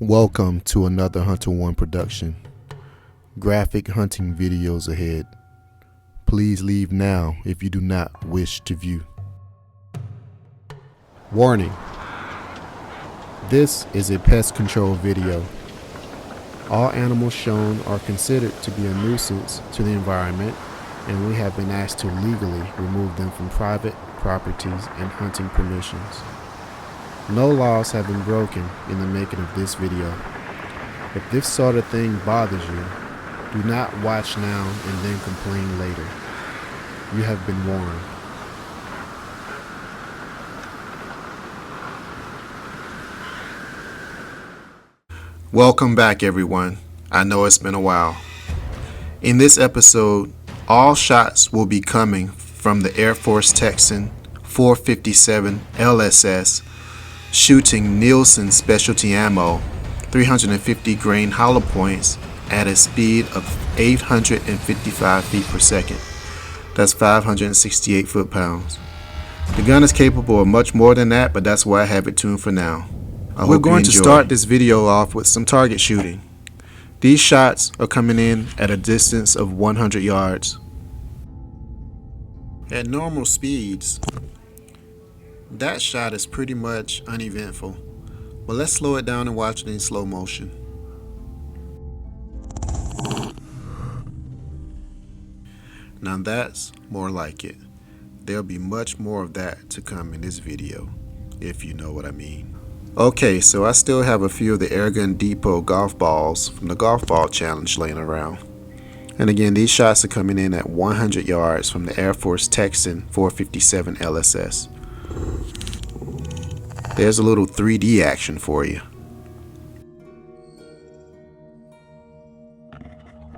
Welcome to another Hunter One production. Graphic hunting videos ahead. Please leave now if you do not wish to view. Warning. This is a pest control video. All animals shown are considered to be a nuisance to the environment, and we have been asked to legally remove them from private properties and hunting permissions. No laws have been broken in the making of this video. If this sort of thing bothers you, do not watch now and then complain later. You have been warned. Welcome back, everyone. I know it's been a while. In this episode, all shots will be coming from the Airforce Texan 457 LSS shooting Nielsen specialty ammo, 350 grain hollow points at a speed of 855 feet per second. That's 568 foot-pounds. The gun is capable of much more than that, but that's why I have it tuned for now. We're going to start this video off with some target shooting. These shots are coming in at a distance of 100 yards. At normal speeds, that shot is pretty much uneventful, but let's slow it down and watch it in slow motion. Now that's more like it. There'll be much more of that to come in this video, if you know what I mean. Okay, so I still have a few of the Airgun Depot golf balls from the golf ball challenge laying around. And again, these shots are coming in at 100 yards from the Airforce Texan 457 LSS. There's a little 3D action for you.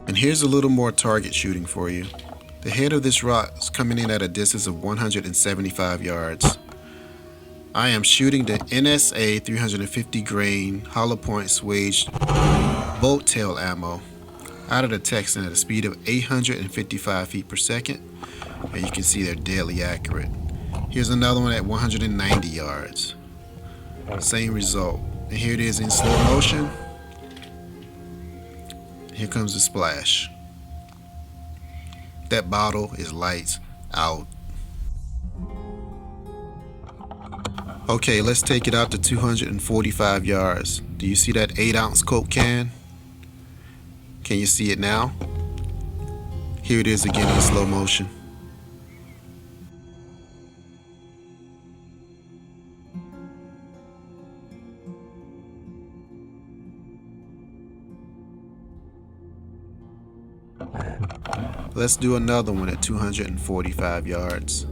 And here's a little more target shooting for you. The head of this rock is coming in at a distance of 175 yards. I am shooting the NSA 350 grain hollow point swaged bolt tail ammo out of the Texan at a speed of 855 feet per second. And you can see they're deadly accurate. Here's another one at 190 yards. Same result. And here it is in slow motion. Here comes the splash. That bottle is lights out. Okay, let's take it out to 245 yards. Do you see that 8-ounce Coke can? Can you see it now? Here it is again in slow motion. Let's do another one at 245 yards.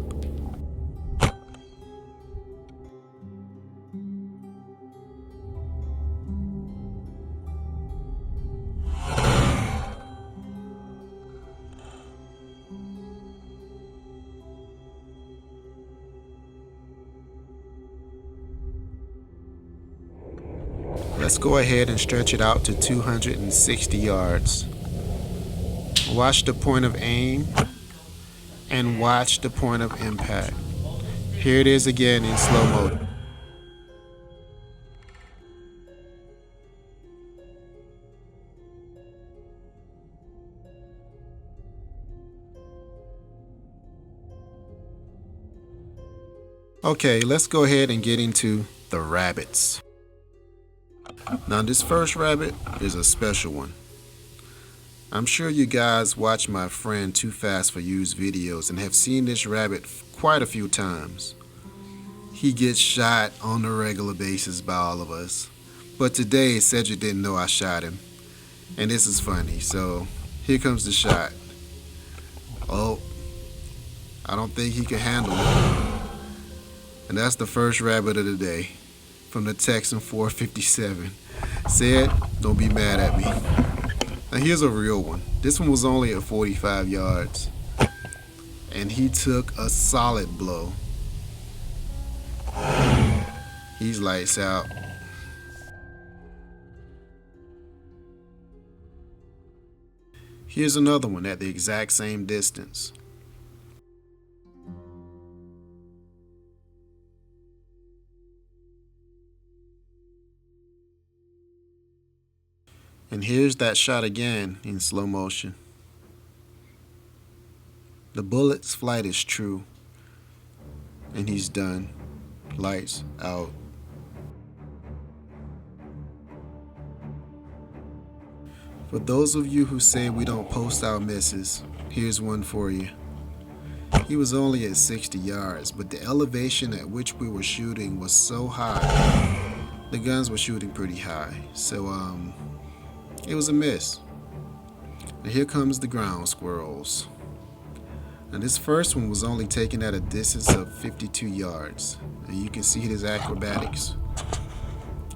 Let's go ahead and stretch it out to 260 yards. Watch the point of aim and watch the point of impact. Here it is again in slow mo. Okay, let's go ahead and get into the rabbits. Now this first rabbit is a special one. I'm sure you guys watch my friend Too Fast for You's videos and have seen this rabbit quite a few times. He gets shot on a regular basis by all of us. But today Cedric didn't know I shot him. And this is funny, so here comes the shot. Oh, I don't think he can handle it. And that's the first rabbit of the day from the Texan 457. Said, don't be mad at me. Now here's a real one. This one was only at 45 yards. And he took a solid blow. He's lights out. Here's another one at the exact same distance. And here's that shot again in slow motion. The bullet's flight is true, and he's done. Lights out. For those of you who say we don't post our misses, here's one for you. He was only at 60 yards, but the elevation at which we were shooting was so high. The guns were shooting pretty high, so it was a miss. And here comes the ground squirrels. And this first one was only taken at a distance of 52 yards. And you can see his acrobatics.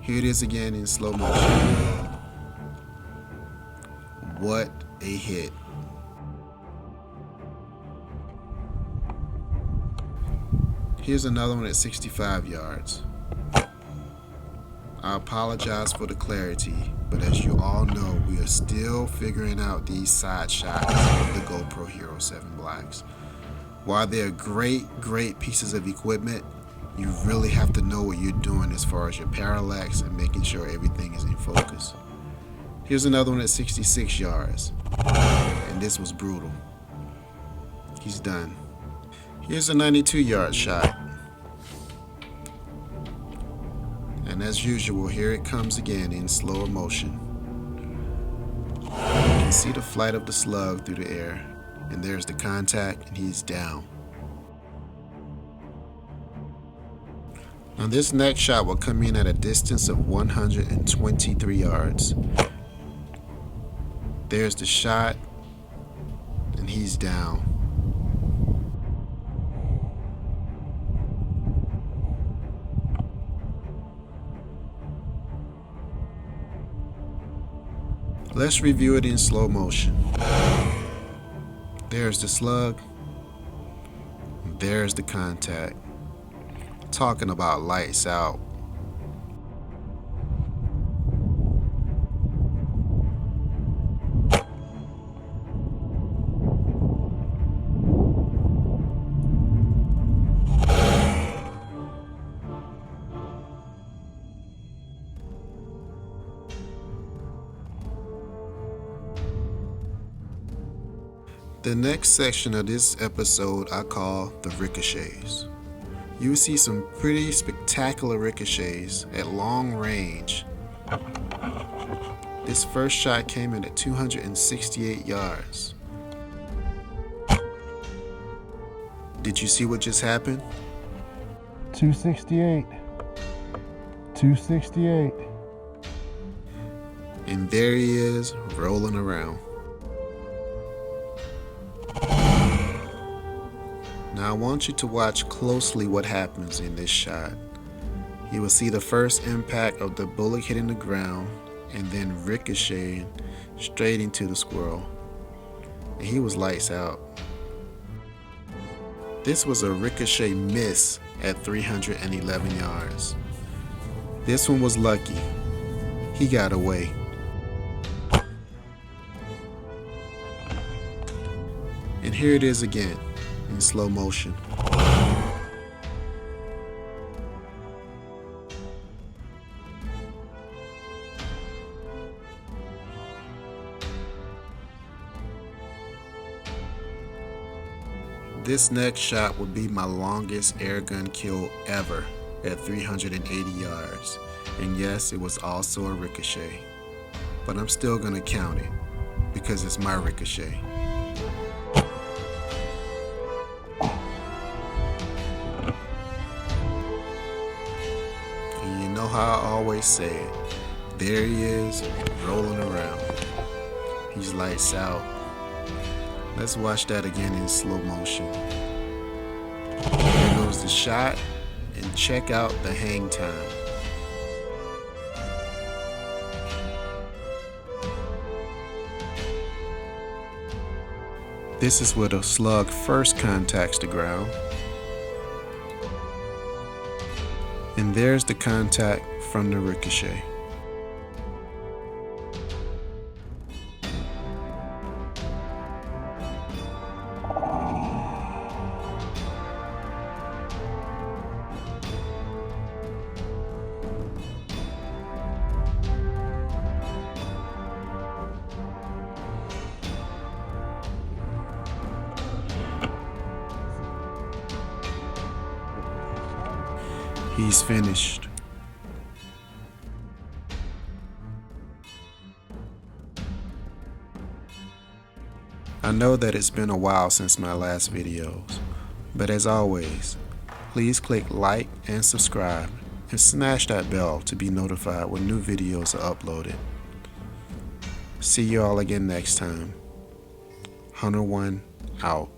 Here it is again in slow motion. What a hit. Here's another one at 65 yards. I apologize for the clarity, but as you all know, we are still figuring out these side shots of the GoPro Hero 7 Blacks. While they're great pieces of equipment, you really have to know what you're doing as far as your parallax and making sure everything is in focus. Here's another one at 66 yards, and this was brutal. He's done. Here's a 92-yard shot. And as usual, here it comes again in slower motion. You can see the flight of the slug through the air, and there's the contact, and he's down. Now this next shot will come in at a distance of 123 yards. There's the shot, and he's down. Let's review it in slow motion. There's the slug. There's the contact. Talking about lights out. The next section of this episode I call the Ricochets. You will see some pretty spectacular ricochets at long range. This first shot came in at 268 yards. Did you see what just happened? 268. 268. And there he is, rolling around. Now I want you to watch closely what happens in this shot. You will see the first impact of the bullet hitting the ground and then ricocheting straight into the squirrel. And he was lights out. This was a ricochet miss at 311 yards. This one was lucky. He got away. And here it is again in slow motion. This next shot will be my longest airgun kill ever at 380 yards. And yes, it was also a ricochet. But I'm still gonna count it because it's my ricochet. And you know how I always say it. There he is, rolling around. He's lights out. Let's watch that again in slow motion. There goes the shot, and check out the hang time. This is where the slug first contacts the ground. And there's the contact from the ricochet. He's finished. I know that it's been a while since my last videos, but as always, please click like and subscribe and smash that bell to be notified when new videos are uploaded. See you all again next time. Hunter 1 out.